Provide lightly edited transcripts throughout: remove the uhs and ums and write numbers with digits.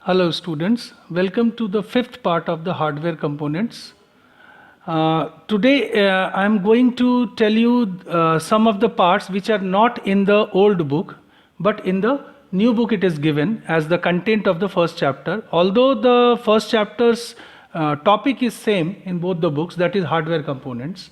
Hello students, welcome to the fifth part of the hardware components. Today I am going to tell you some of the parts which are not in the old book but in the new book it is given as the content of the first chapter. Although the first chapter's topic is same in both the books, that is hardware components,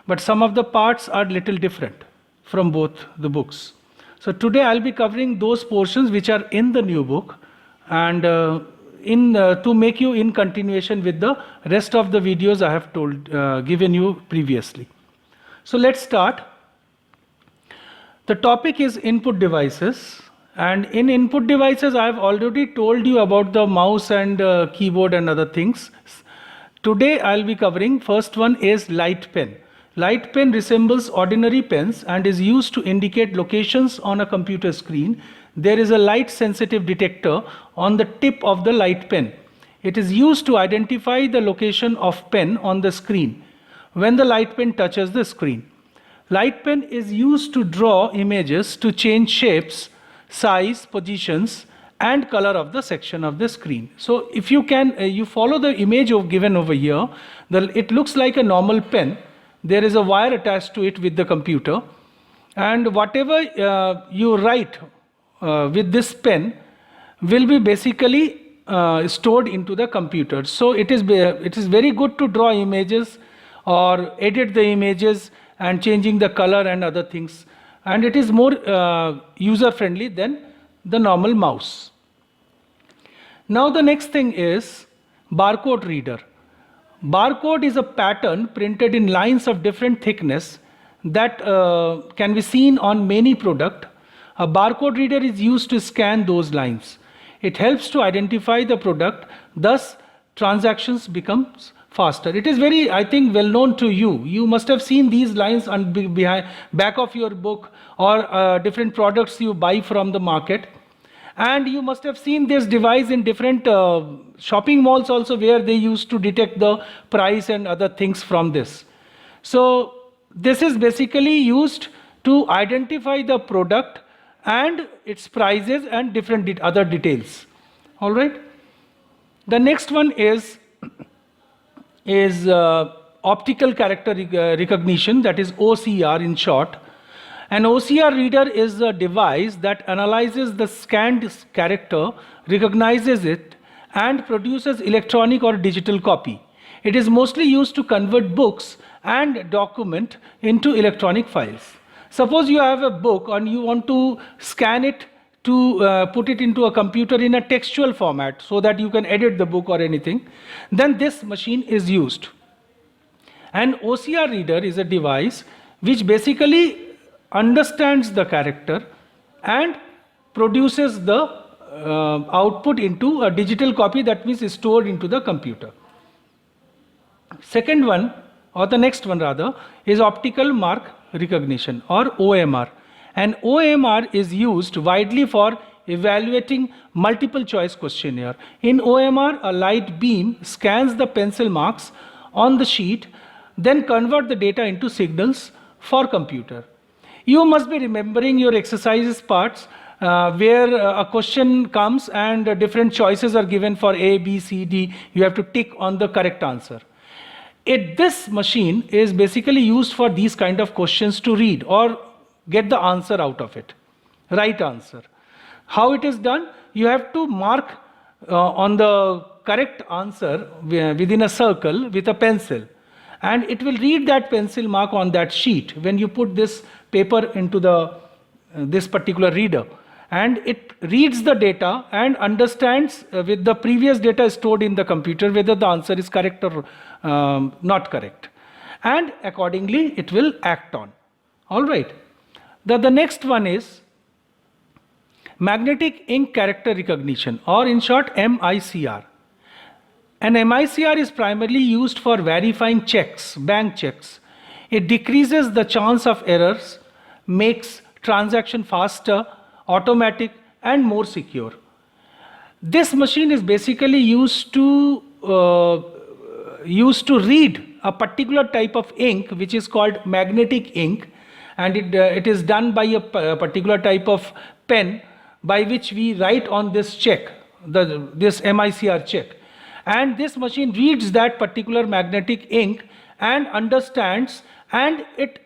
but some of the parts are little different from both the books. So today I'll be covering those portions which are in the new book and to make you in continuation with the rest of the videos I have given you previously. So let's start. The topic is input devices, and in input devices I have already told you about the mouse and keyboard and other things. Today I'll be covering first one is light pen. Light pen resembles ordinary pens and is used to indicate locations on a computer screen. There is a light sensitive detector on the tip of the light pen. It is used to identify the location of pen on the screen when the light pen touches the screen. Light pen is used to draw images to change shapes, size, positions and color of the section of the screen. So if you can, you follow the image given over here, it looks like a normal pen. There is a wire attached to it with the computer, and whatever you write with this pen will be basically stored into the computer. So it is very good to draw images or edit the images and changing the color and other things, and it is more user friendly than the normal mouse. Now the next thing is barcode reader. Barcode is a pattern printed in lines of different thickness that can be seen on many products. A barcode reader is used to scan those lines. It helps to identify the product, thus transactions becomes faster. It is very, I think, well known to you. You must have seen these lines on behind back of your book or different products you buy from the market. And you must have seen this device in different shopping malls also, where they used to detect the price and other things from this. So this is basically used to identify the product and its prices and different other details. All right. The next one is optical character recognition, that is OCR in short. An OCR reader is a device that analyzes the scanned character, recognizes it, and produces electronic or digital copy. It is mostly used to convert books and document into electronic files. Suppose you have a book and you want to scan it to put it into a computer in a textual format so that you can edit the book or anything, then this machine is used. An OCR reader is a device which basically understands the character and produces the output into a digital copy, that means is stored into the computer. Second one, or the next one rather, is optical mark recognition or OMR. And OMR is used widely for evaluating multiple choice questionnaire. In OMR, a light beam scans the pencil marks on the sheet, then convert the data into signals for computer. You must be remembering your exercises parts where a question comes and different choices are given for A, B, C, D. You have to tick on the correct answer. This machine is basically used for these kind of questions to read or get the answer out of it, right answer. How it is done? You have to mark on the correct answer within a circle with a pencil, and it will read that pencil mark on that sheet when you put this paper into this particular reader, and it reads the data and understands with the previous data stored in the computer whether the answer is correct or not correct, and accordingly it will act on. All right. The next one is magnetic ink character recognition, or in short MICR. An MICR is primarily used for verifying checks, bank checks. It decreases the chance of errors, makes transaction faster, automatic and more secure. This machine is basically used to read a particular type of ink which is called magnetic ink, and it is done by a particular type of pen by which we write on this check this MICR check. And this machine reads that particular magnetic ink and understands, and it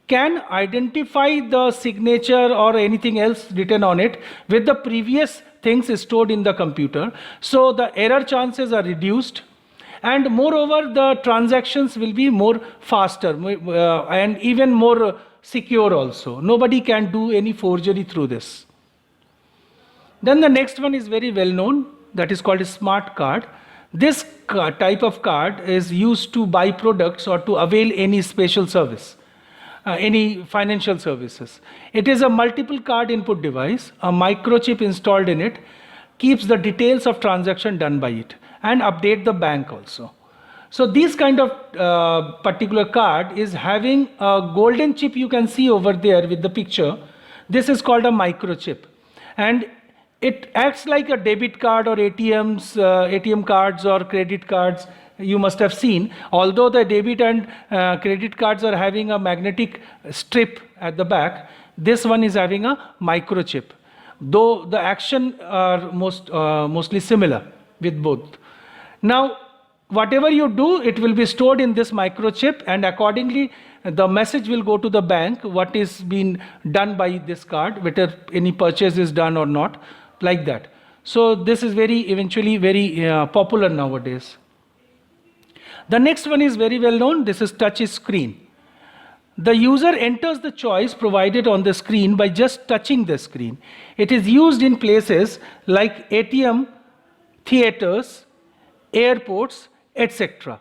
can identify the signature or anything else written on it with the previous things stored in the computer. So the error chances are reduced, and moreover the transactions will be more faster and even more secure also. Nobody can do any forgery through this. Then the next one is very well known, that is called a smart card. This type of card is used to buy products or to avail any special service, any financial services. It is a multiple card input device. A microchip installed in it keeps the details of transaction done by it and update the bank also. So this kind of particular card is having a golden chip, you can see over there with the picture. This is called a microchip, and it acts like a debit card or ATM cards or credit cards you must have seen. Although the debit and credit cards are having a magnetic strip at the back, this one is having a microchip, though the action are mostly similar with both. Now, whatever you do, it will be stored in this microchip, and accordingly the message will go to the bank what is being done by this card, whether any purchase is done or not, like that. So this is eventually very popular nowadays. The next one is very well known. This is touch screen. The user enters the choice provided on the screen by just touching the screen. It is used in places like ATM, theaters, airports, etc.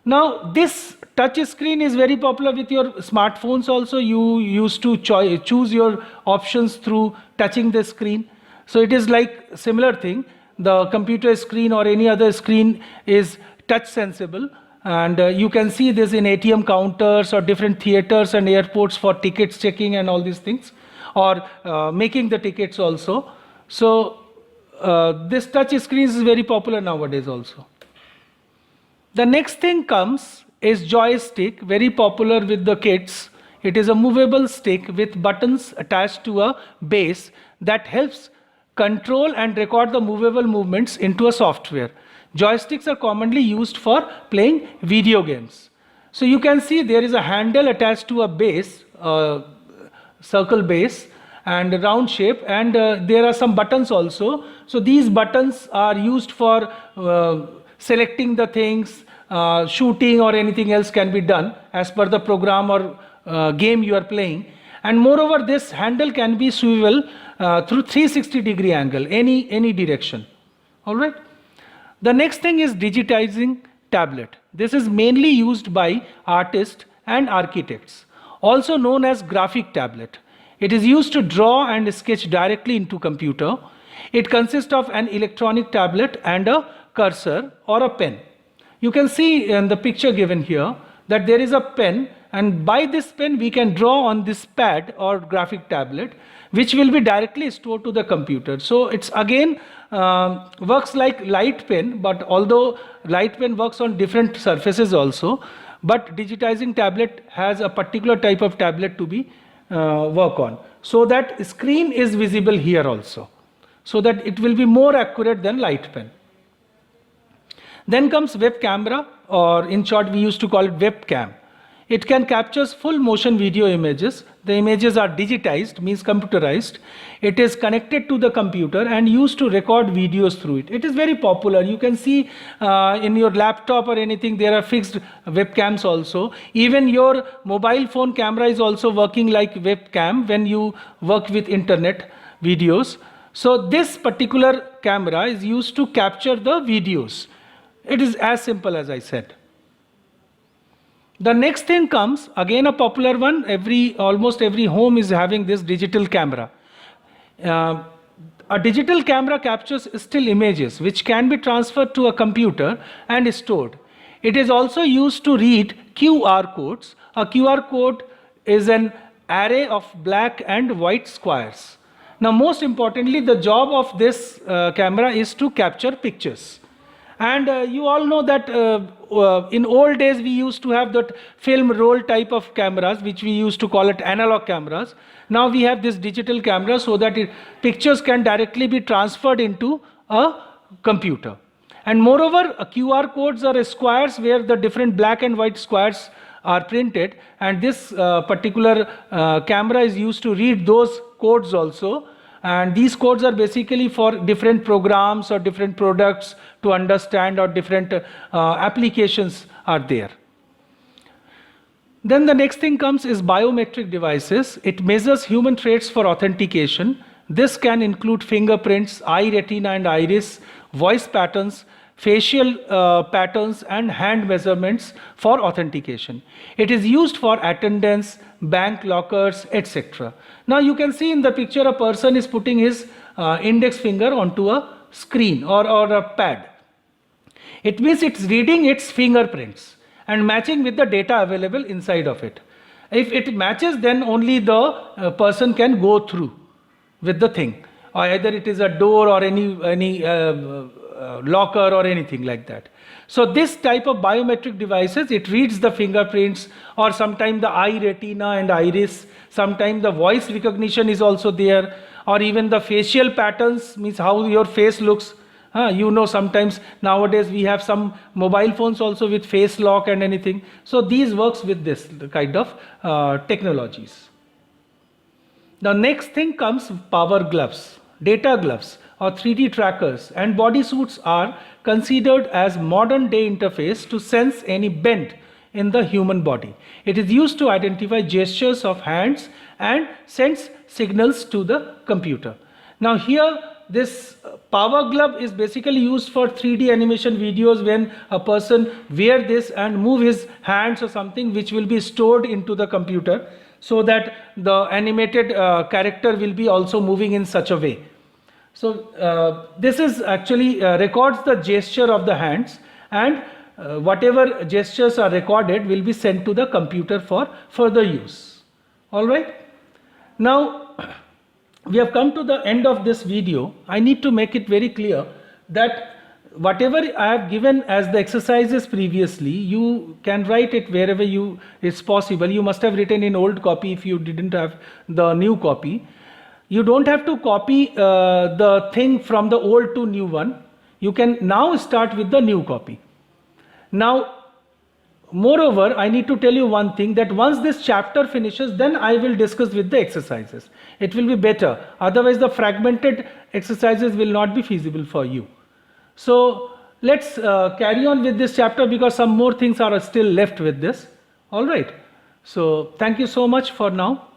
Now this touch screen is very popular with your smartphones also. You used to choose your options through touching the screen. So it is like similar thing. The computer screen or any other screen is touch sensible, and you can see this in ATM counters or different theaters and airports for tickets checking and all these things, or making the tickets also. So this touch screen is very popular nowadays also. The next thing comes is joystick, very popular with the kids. It is a movable stick with buttons attached to a base that helps control and record the movable movements into a software. Joysticks are commonly used for playing video games. So you can see there is a handle attached to a base, circle base and a round shape, and there are some buttons also. So these buttons are used for selecting the things, shooting or anything else can be done as per the program or game you are playing. And moreover, this handle can be swivel through 360-degree angle, any direction. All right. The next thing is digitizing tablet. This is mainly used by artists and architects, also known as graphic tablet. It is used to draw and sketch directly into computer. It consists of an electronic tablet and a cursor or a pen. You can see in the picture given here that there is a pen, and by this pen we can draw on this pad or graphic tablet, which will be directly stored to the computer. So it's again works like light pen, but although light pen works on different surfaces also, but digitizing tablet has a particular type of tablet to be work on, so that screen is visible here also, so that it will be more accurate than light pen. Then comes web camera, or in short we used to call it webcam. It can capture full motion video images. The images are digitized, means computerized. It is connected to the computer and used to record videos through it. It is very popular. You can see in your laptop or anything there are fixed webcams also. Even your mobile phone camera is also working like webcam when you work with internet videos. So this particular camera is used to capture the videos. It is as simple as I said. The next thing comes, again a popular one, almost every home is having this digital camera. A digital camera captures still images which can be transferred to a computer and stored. It is also used to read QR codes. A QR code is an array of black and white squares. Now most importantly, the job of this camera is to capture pictures. And you all know that in old days we used to have that film roll type of cameras, which we used to call it analog cameras. Now we have this digital camera, so that pictures can directly be transferred into a computer. And moreover, QR codes are squares where the different black and white squares are printed, and this particular camera is used to read those codes also. And these codes are basically for different programs or different products to understand, or different applications are there. Then the next thing comes is biometric devices. It measures human traits for authentication. This can include fingerprints, eye retina and iris, voice patterns, facial patterns, and hand measurements for authentication. It is used for attendance, bank lockers, etc. Now you can see in the picture a person is putting his index finger onto a screen or a pad. It means it's reading its fingerprints and matching with the data available inside of it. If it matches, then only the person can go through with the thing, or either it is a door or any locker or anything like that. So this type of biometric devices, it reads the fingerprints, or sometimes the eye retina and iris, sometimes the voice recognition is also there, or even the facial patterns, means how your face looks. You know, sometimes nowadays we have some mobile phones also with face lock and anything. So these works with this kind of technologies. The next thing comes power gloves, data gloves, or 3D trackers and bodysuits are considered as modern day interface to sense any bend in the human body. It is used to identify gestures of hands and sends signals to the computer. Now here, this power glove is basically used for 3D animation videos, when a person wear this and move his hands or something, which will be stored into the computer, so that the animated character will be also moving in such a way. So this is actually records the gesture of the hands, and whatever gestures are recorded will be sent to the computer for further use. All right. Now we have come to the end of this video. I need to make it very clear that whatever I have given as the exercises previously, you can write it wherever it's possible. You must have written in old copy if you didn't have the new copy. You don't have to copy the thing from the old to new one. You can now start with the new copy. Now, moreover, I need to tell you one thing, that once this chapter finishes, then I will discuss with the exercises. It will be better. Otherwise, the fragmented exercises will not be feasible for you. So let's carry on with this chapter, because some more things are still left with this. All right. So thank you so much for now.